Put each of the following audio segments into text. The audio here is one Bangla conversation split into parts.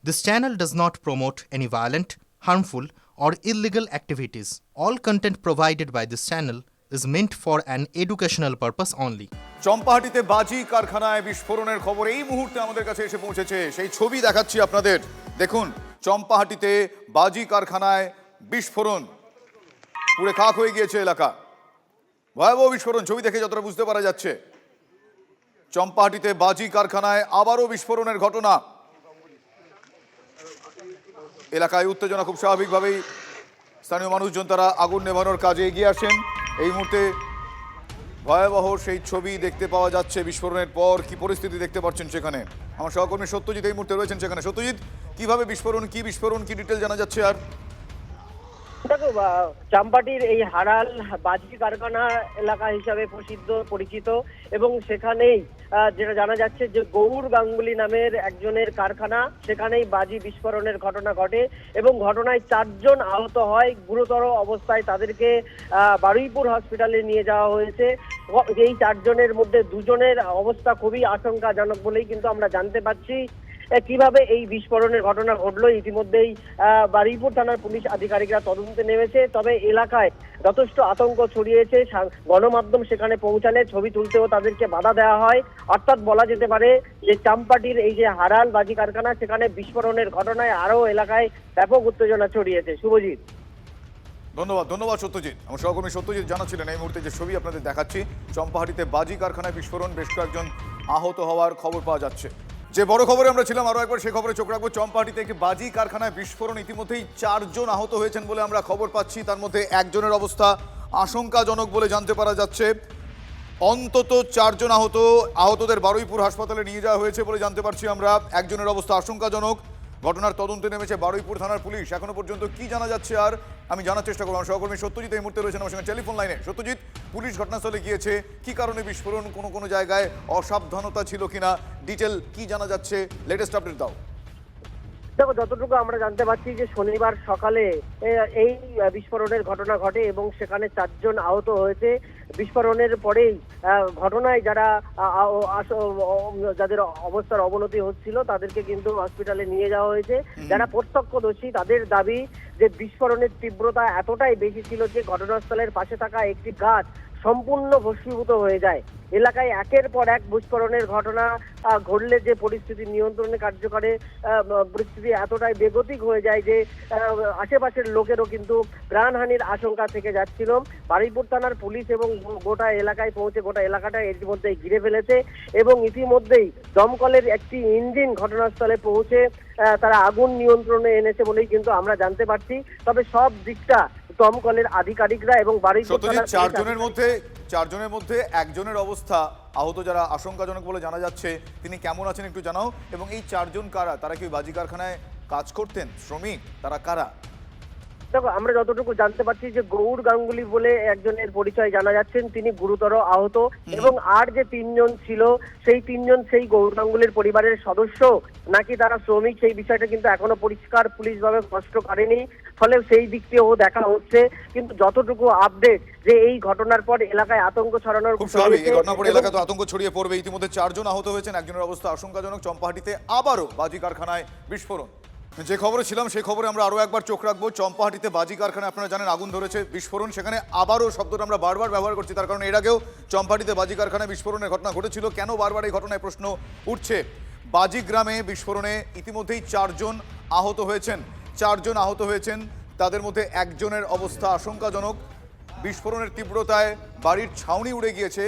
This channel does not promote any violent, harmful, or illegal activities. All content provided by this channel is meant for an educational purpose only. চম্পাহাটিতে বাজি কারখানায় বিস্ফোরণের খবর এই মুহূর্তে আমাদের কাছে এসে পৌঁছেছে। সেই ছবি দেখাচ্ছি আপনাদের। দেখুন, চম্পাহাটিতে বাজি কারখানায় বিস্ফোরণ, পুরো খাক হয়ে গিয়েছে এলাকা। ভয়াবহ বিস্ফোরণ, ছবি দেখে যতটা বুঝতে পারা যাচ্ছে। চম্পাহাটিতে বাজি কারখানায় আবারও বিস্ফোরণের ঘটনা। এলাকায় উত্তেজনা, খুব স্বাভাবিকভাবেই স্থানীয় মানুষজন তারা আগুন নেভানোর কাজে এগিয়ে আসেন। এই মুহূর্তে ভয়াবহ সেই ছবি দেখতে পাওয়া যাচ্ছে। বিস্ফোরণের পর কি পরিস্থিতি দেখতে পাচ্ছেন সেখানে? আমার সহকর্মী সত্যজিৎ এই মুহূর্তে রয়েছেন সেখানে। সত্যজিৎ, কিভাবে বিস্ফোরণ, কি ডিটেল জানা যাচ্ছে? আর দেখো, চাম্পাটির এই হারাল বাজি কারখানা এলাকা হিসাবে পরিচিত এবং সেখানেই যেটা জানা যাচ্ছে যে গৌর গাঙ্গুলি নামের একজনের কারখানা, সেখানেই বাজি বিস্ফোরণের ঘটনা ঘটে এবং ঘটনায় 4 জন আহত হয়। গুরুতর অবস্থায় তাদেরকে বারুইপুর হসপিটালে নিয়ে যাওয়া হয়েছে। এই 4 জনের মধ্যে 2 জনের অবস্থা খুবই আশঙ্কাজনক বলেই কিন্তু আমরা জানতে পারছি। কিভাবে এই বিস্ফোরণের ঘটনা ঘটলো ইতিমধ্যেই বারুইপুর থানার পুলিশ আধিকারিকরা তদন্তে নেমেছে। তবে এলাকায় যথেষ্ট আতঙ্ক ছড়িয়েছে। গণমাধ্যম সেখানে পৌঁছালে ছবি তুলতেও তাদেরকে বাধা দেওয়া হয়। অর্থাৎ বলা যেতে পারে যে চাম্পাটির এই যে হারাল বাজি কারখানা, সেখানে বিস্ফোরণের ঘটনায় আরো এলাকায় ব্যাপক উত্তেজনা ছড়িয়েছে। শুভজিৎ, ধন্যবাদ সত্যজিৎ। আমার সহকর্মী সত্যজিৎ জানাচ্ছিলেন এই মুহূর্তে যে ছবি আপনাদের দেখাচ্ছি। চম্পাহাটিতে বাজি কারখানায় বিস্ফোরণ, বেশ কয়েকজন আহত হওয়ার খবর পাওয়া যাচ্ছে। যে বড় খবরে আমরা ছিলাম, আরো একবার সেই খবরে চোখ রাখবো। চম্পাহাটিতে একটি বাজি কারখানায় বিস্ফোরণ, ইতিমধ্যেই 4 জন আহত হয়েছেন বলে আমরা খবর পাচ্ছি। তার মধ্যে একজনের অবস্থা আশঙ্কাজনক বলে জানতে পারা যাচ্ছে। অন্তত 4 জন আহতদের বারুইপুর হাসপাতালে নিয়ে যাওয়া হয়েছে বলে জানতে পারছি আমরা। একজনের অবস্থা আশঙ্কাজনক। ঘটনার তদন্তে নেমেছে বারুইপুর থানার পুলিশ। এখনো পর্যন্ত কি জানা যাচ্ছে আর আমি জানার চেষ্টা করবো। আমার সহকর্মী সত্যজিৎ এই মুহূর্তে রয়েছেন আমার সঙ্গে টেলিফোন লাইনে। সত্যজিৎ, পুলিশ ঘটনাস্থলে গিয়েছে, কি কারণে বিস্ফোরণ, কোনো জায়গায় অসাবধানতা ছিল কিনা, ডিটেল কি জানা যাচ্ছে, লেটেস্ট আপডেট দাও। দেখো, যতটুকু আমরা জানতে পারছি যে শনিবার সকালে এই বিস্ফোরণের ঘটনা ঘটে এবং সেখানে 4 জন আহত হয়েছে। বিস্ফোরণের পরেই ঘটনায় যাদের অবস্থার অবনতি হচ্ছিল তাদেরকে কিন্তু হসপিটালে নিয়ে যাওয়া হয়েছে। যারা প্রত্যক্ষদর্শী তাদের দাবি যে বিস্ফোরণের তীব্রতা এতটাই বেশি ছিল যে ঘটনাস্থলের পাশে থাকা একটি গাছ সম্পূর্ণ ভস্মীভূত হয়ে যায়। এলাকায় একের পর এক বিস্ফোরণের ঘটনা ঘটলে যে পরিস্থিতি নিয়ন্ত্রণে কার্যকরে পরিস্থিতি এতটাই বেগতিক হয়ে যায় যে আশেপাশের লোকেরও কিন্তু প্রাণহানির আশঙ্কা থেকে যাচ্ছিল। বারুইপুর থানার পুলিশ এবং গোটা এলাকায় পৌঁছে গোটা এলাকাটা এর মধ্যেই ঘিরে ফেলেছে এবং ইতিমধ্যেই দমকলের একটি ইঞ্জিন ঘটনাস্থলে পৌঁছে তারা আগুন নিয়ন্ত্রণে এনেছে বলেই কিন্তু আমরা জানতে পারছি। তবে সব দিকটা দমকলের আধিকারিকরা এবং বারুইপুর থানার 4 জনের মধ্যে একজনের অবস্থা আহত, যারা আশঙ্কাজনক বলে জানা যাচ্ছে, তিনি কেমন আছেন একটু জানাও। এবং এই 4 জন কারা? তারা কি বাজি কারখানায় কাজ করতেন, শ্রমিক, তারা কারা? দেখো, আমরা যতটুকু জানতে পারছি যে গৌর গাঙ্গুলি বলে একজনের পরিচয় জানা যাচ্ছেন, তিনি গুরুতর আহত এবং আর যে 3 জন ছিল সেই 3 জন সেই গৌর গাঙ্গুলির পরিবারের সদস্য নাকি তারা শ্রমিক, সেই বিষয়টা কিন্তু এখনো পরিষ্কার পুলিশ ভাবে স্পষ্ট করেনি। ফলে সেই দিকটিও দেখা হচ্ছে। কিন্তু যতটুকু আপডেট যে এই ঘটনার পর এলাকায় আতঙ্ক ছড়ানোর, খুব স্বাভাবিক, এই ঘটনার পর এলাকায় তো আতঙ্ক ছড়িয়ে পড়বে। ইতিমধ্যে 4 জন আহত হয়েছেন, একজনের অবস্থা আশঙ্কাজনক। চম্পাহাটিতে আবারও বাজি কারখানায় বিস্ফোরণ। যে খবরে ছিলাম সেই খবরে আমরা আরো একবার চোখ রাখবো। চম্পাহাটিতে বাজি কারখানায় আপনারা জানেন আগুন ধরেছে, বিস্ফোরণ। সেখানে আবারও শব্দটা আমরা বারবার ব্যবহার করছি, তার কারণ এর আগেও চম্পাহাটিতে বাজি কারখানায় বিস্ফোরণের ঘটনা ঘটেছিল। কেন বারবার এই ঘটনায় প্রশ্ন উঠছে। বাজি গ্রামে বিস্ফোরণে ইতিমধ্যেই 4 জন আহত হয়েছেন। তাদের মধ্যে একজনের অবস্থা আশঙ্কাজনক। বিস্ফোরণের তীব্রতায় বাড়ির ছাউনি উড়ে গিয়েছে।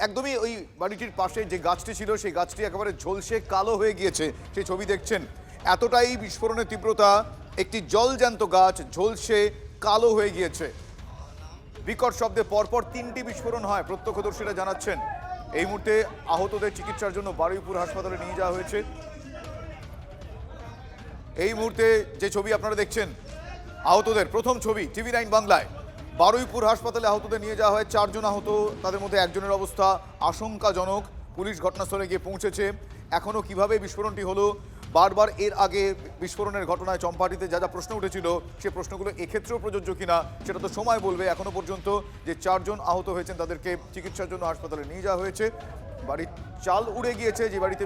একদমই ওই বাড়িটির পাশে যে গাছটি ছিল সেই গাছটি একেবারে ঝলসে কালো হয়ে গিয়েছে, সেই ছবি দেখছেন। এতটাই বিস্ফোরণের তীব্রতা, একটি জলজ্যান্ত গাছ ঝলসে কালো হয়ে গিয়েছে। বিকট শব্দে পরপর 3টি বিস্ফোরণ হয়, প্রত্যক্ষদর্শীরা জানাচ্ছেন। এই মুহূর্তে আহতদের চিকিৎসার জন্য বারুইপুর হাসপাতালে নিয়ে যাওয়া হয়েছে। এই মুহূর্তে যে ছবি আপনারা দেখছেন আহতদের প্রথম ছবি TV9 বাংলায়। বারুইপুর হাসপাতালে আহতদের নিয়ে যাওয়া হয়। 4 জন আহত, তাদের মধ্যে একজনের অবস্থা আশঙ্কাজনক। পুলিশ ঘটনাস্থলে গিয়ে পৌঁছেছে। এখনো কিভাবে বিস্ফোরণটি হলো, বারবার এর আগে বিস্ফোরণের ঘটনায় চম্পাহাটিতে যা প্রশ্ন উঠেছিল সে প্রশ্নগুলো এক্ষেত্রেও প্রযোজ্য কিনা সেটা তো সময় বলবে। এখনো পর্যন্ত যে 4 জন আহত হয়েছেন তাদেরকে চিকিৎসার জন্য হাসপাতালে নিয়ে যাওয়া হয়েছে। বাড়ির চাল উড়ে গিয়েছে। যে বাড়িতে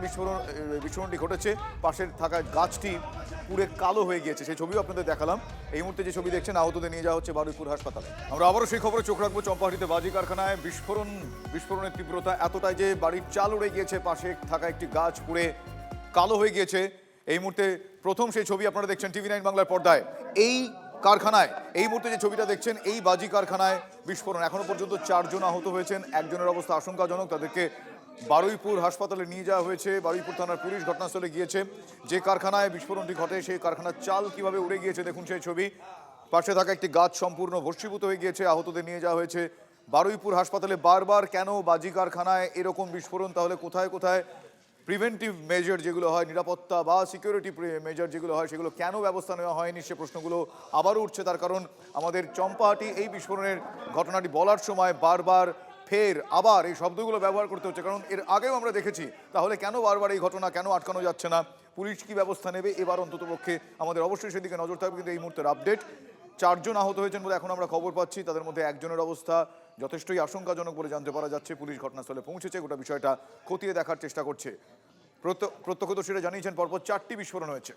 বিস্ফোরণটি ঘটেছে পাশের থাকা গাছটি পুড়ে কালো হয়ে গিয়েছে, সেই ছবিও আপনাদের দেখালাম। এই মুহূর্তে যে ছবি দেখছেন, আহতদের নিয়ে যাওয়া হচ্ছে বারুইপুর হাসপাতালে। আমরা আবারও সেই খবরে চোখ রাখবো। চম্পাহাটিতে বাজি কারখানায় বিস্ফোরণের তীব্রতা এতটাই যে বাড়ির চাল উড়ে গিয়েছে, পাশে থাকা একটি গাছ পুড়ে কালো হয়ে গিয়েছে। এই মুহূর্তে প্রথম সেই ছবি আপনারা দেখছেন TV9 বাংলার পর্দায়। এই কারখানায় এই মুহূর্তে যে ছবিটা দেখছেন, এই বাজি কারখানায় বিস্ফোরণ। এখনো পর্যন্ত 4 জন আহত হয়েছেন, একজনের অবস্থা আশঙ্কাজনক। তাদেরকে বারুইপুর হাসপাতালে নিয়ে যাওয়া হয়েছে। বারুইপুর থানার পুলিশ ঘটনাস্থলে গিয়েছে। যে কারখানায় বিস্ফোরণটি ঘটে সেই কারখানার চাল কিভাবে উড়ে গিয়েছে দেখুন সেই ছবি। পাশে থাকা একটি গাছ সম্পূর্ণ ভস্মীভূত হয়ে গিয়েছে। আহতদের নিয়ে যাওয়া হয়েছে বারুইপুর হাসপাতালে। বারবার কেন বাজি কারখানায় এরকম বিস্ফোরণ? তাহলে কোথায় কোথায় প্রিভেন্টিভ মেজার যেগুলো হয়, নিরাপত্তা বা সিকিউরিটি মেজার যেগুলো হয়, সেগুলো কেন ব্যবস্থা নেওয়া হয়নি? সে প্রশ্নগুলো আবারও উঠছে। তার কারণ আমাদের চম্পাহাটি এই বিস্ফোরণের ঘটনাটি বলার সময় বারবার ফের আবার এই শব্দগুলো ব্যবহার করতে হচ্ছে, কারণ এর আগেও আমরা দেখেছি। তাহলে কেন বারবার এই ঘটনা কেন আটকানো যাচ্ছে না? পুলিশ কি ব্যবস্থা নেবে এবার? অন্ততপক্ষে আমাদের অবশ্যই সেদিকে নজর থাকবে। কিন্তু এই মুহূর্তের আপডেট, 4 জন আহত হয়েছেন বলে এখন আমরা খবর পাচ্ছি। তাদের মধ্যে একজনের অবস্থা যথেষ্টই আশঙ্কাজনক বলে জানতে পারা যাচ্ছে। পুলিশ ঘটনাস্থলে পৌঁছেছে, গোটা বিষয়টা খতিয়ে দেখার চেষ্টা করছে। প্রত্যক্ষদর্শীরা জানিয়েছেন পরপর 4টি বিস্ফোরণ হয়েছে।